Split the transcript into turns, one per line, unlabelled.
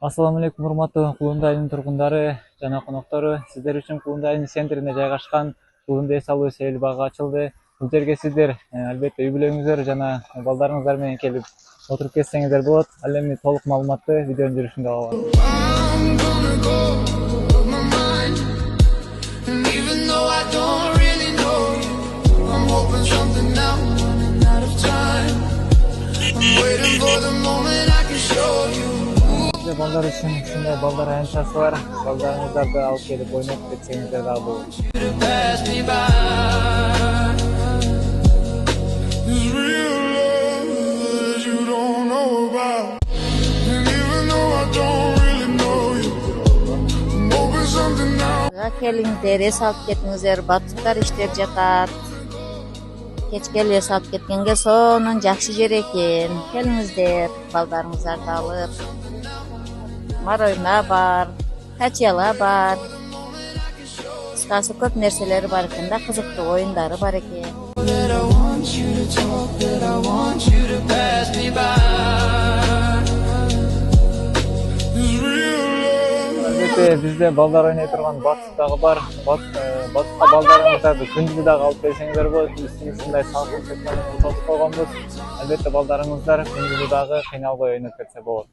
Ассаламу алейкум, урматтуу Кулунду айылынын тургундары жана коноктору. Сиздер үчүн Кулунду айылынын центрине жайгашкан Кулунду эс алуу сейил багы ачылды. Бул жерге сиздер албетте үй бүлөңүздөр жана балдарыңыздар менен келип отуруп кетсеңиздер болот. Ал эми толук маалыматты видеонун жүрүшүндө алабыз. Балдар үчүн ушундай балдар аянтчасы бар. Балдарыңыздарды алып келип ойноп кетсеңиздер дагы болот.
Келиңиздер, эс алып кетиңиздер, батуттар иштеп жатат. Кечке эле эс алып кеткенге сонун жакшы жер экен. Келиңиздер, балдарыңыздарды алып. Маройна бар, качела бар. Кыскасы көп нерселери бар экен да, кызыктуу оюндары бар экен.
Бизде балдар ойной турган батут дагы бар. Батутка балдарыңыздарды күндүзү дагы алып келсеңиздер болот. Биз ушундай салкын сезонун тосуп койгонбуз. Албетте балдарыңыздар күндүзү дагы кыйналбай ойноп кетсе болот.